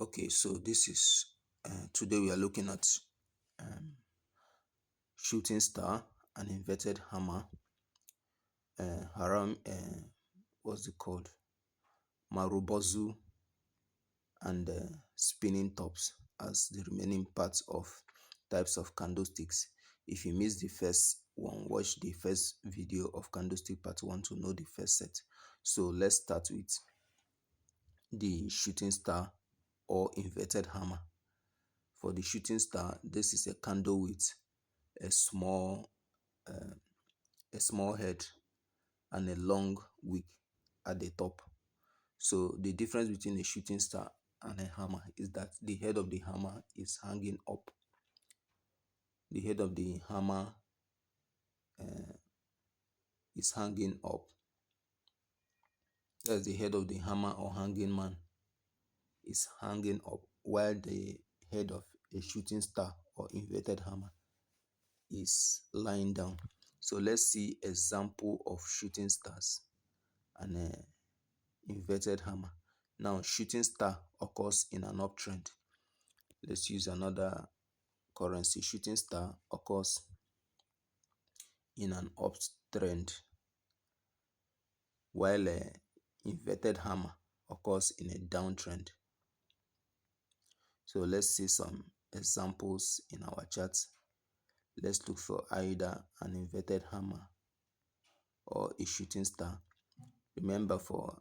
Okay, so this is today we are looking at um, shooting star, an inverted hammer, what's it called? Marubozu, and spinning tops as the remaining parts of types of candlesticks. If you missed the first one, watch the first video of candlestick part 1 to know the first set. So let's start with the shooting star or inverted hammer. For the shooting star, this is a candle with a small uh, a small head and a long wick at the top. So the difference between a shooting star and a hammer is that the head of the hammer is hanging up. The head of the hammer uh, is hanging up. That's the head of the hammer or hanging man is hanging up, while the head of a shooting star or inverted hammer is lying down. So let's see example of shooting stars and inverted hammer. Now, shooting star occurs in an uptrend. Let's use another currency. Shooting star occurs in an uptrend, while a inverted hammer occurs in a downtrend. So let's see some examples in our charts. Let's look for either an inverted hammer or a shooting star. Remember, for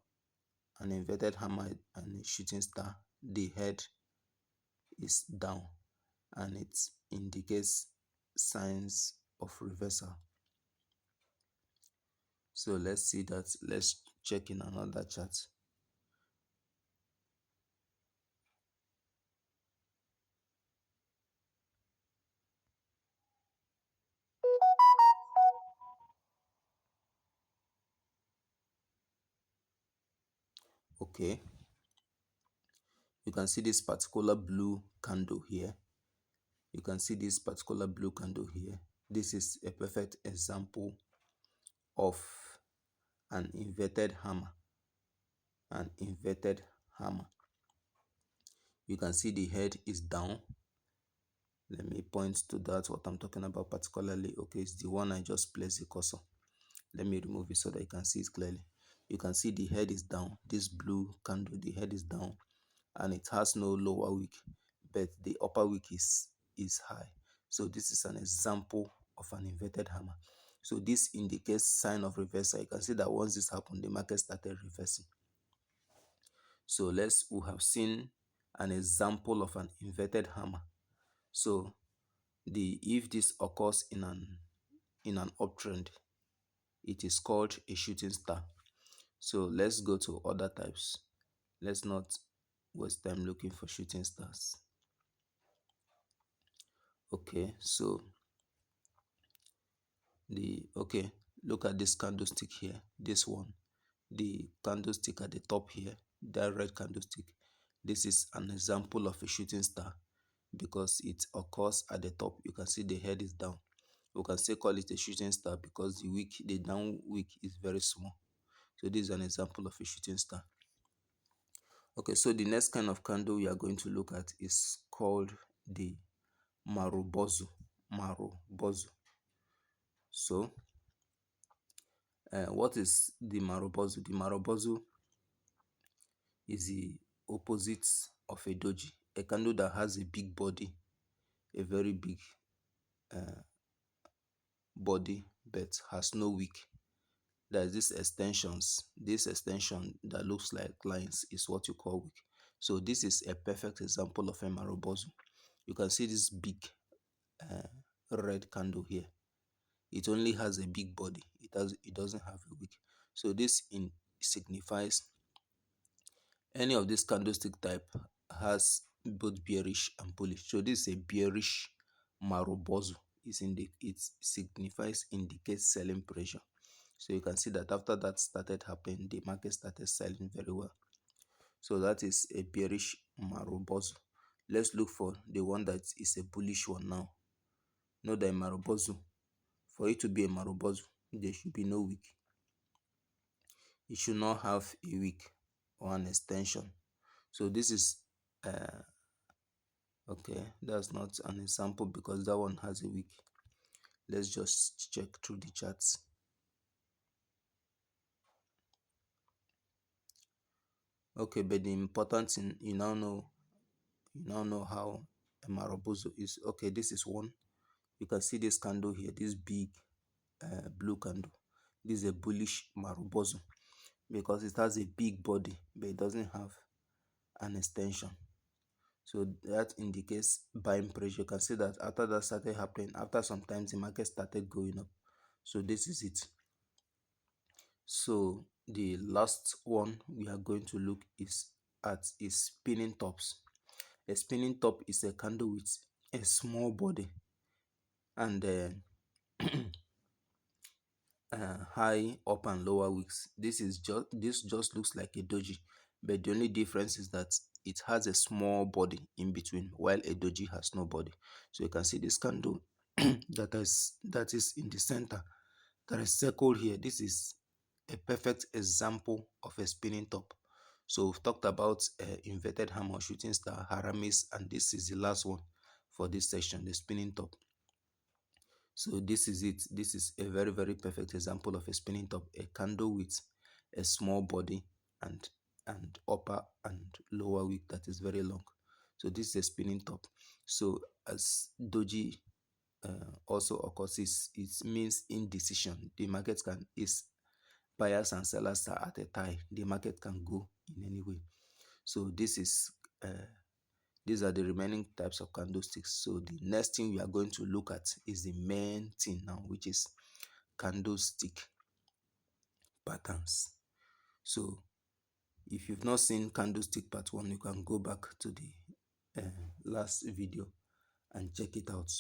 an inverted hammer and a shooting star, the head is down and it indicates signs of reversal. So let's see that. Let's check in another chart. Okay, you can see this particular blue candle here. You can see this particular blue candle here. This is a perfect example of an inverted hammer. An inverted hammer. You can see the head is down. Let me point to that, what I'm talking about particularly. Okay, it's the one I just placed the cursor. Let me remove it so that you can see it clearly. You can see the head is down. This blue candle, the head is down and it has no lower wick, but the upper wick is high. So this is an example of an inverted hammer. So this indicates sign of reversal. You can see that once this happened, the market started reversing. So we have seen an example of an inverted hammer. So if this occurs in an uptrend, it is called a shooting star. So let's go to other types. Let's not waste time looking for shooting stars. Okay, so look at this candlestick here. This one, the candlestick at the top here, that red candlestick. This is an example of a shooting star because it occurs at the top. You can see the head is down. We can still call it a shooting star because the down wick is very small. So this is an example of a shooting star. Okay, so the next kind of candle we are going to look at is called the Marubozu. Marubozu. So, what is the Marubozu? The Marubozu is the opposite of a doji, a candle that has a big body, a very big uh, body, but has no wick. There's this extensions. This extension that looks like lines is what you call wick. So this is a perfect example of a Marubozu. You can see this big uh, red candle here. It only has a big body. It doesn't have a wick. So this signifies any of this candlestick type has both bearish and bullish. So this is a bearish Marubozu. It signifies indicates selling pressure. So you can see that after that started happening, the market started selling very well. So that is a bearish Marubozu. Let's look for the one that is a bullish one now. Know that Marubozu, for it to be a Marubozu, there should be no wick. It should not have a wick or an extension. So this is uh, okay, that's not an example because that one has a wick. Let's just check through the charts. Okay, but the important thing, you now know how a Marubozu is. Okay, this is one. You can see this candle here, this big blue candle. This is a bullish Marubozu because it has a big body, but it doesn't have an extension. So that indicates buying pressure. You can see that after that started happening, after some time, the market started going up. So this is it. So the last one we are going to look is spinning tops. A spinning top is a candle with a small body and high up and lower wicks. This just looks like a doji, but the only difference is that it has a small body in between, while a doji has no body. So you can see this candle that is in the center. There is circle here. This is a perfect example of a spinning top. So we've talked about inverted hammer, shooting star, Haramis, and this is the last one for this session, the spinning top. So this is it. This is a very, very perfect example of a spinning top, a candle with a small body and upper and lower wick that is very long. So this is a spinning top. So as doji also occurs, it means indecision. The market is buyers and sellers are at a tie. The market can go in any way. So these are the remaining types of candlesticks. So the next thing we are going to look at is the main thing now, which is candlestick patterns. So if you've not seen candlestick part 1, you can go back to the last video and check it out.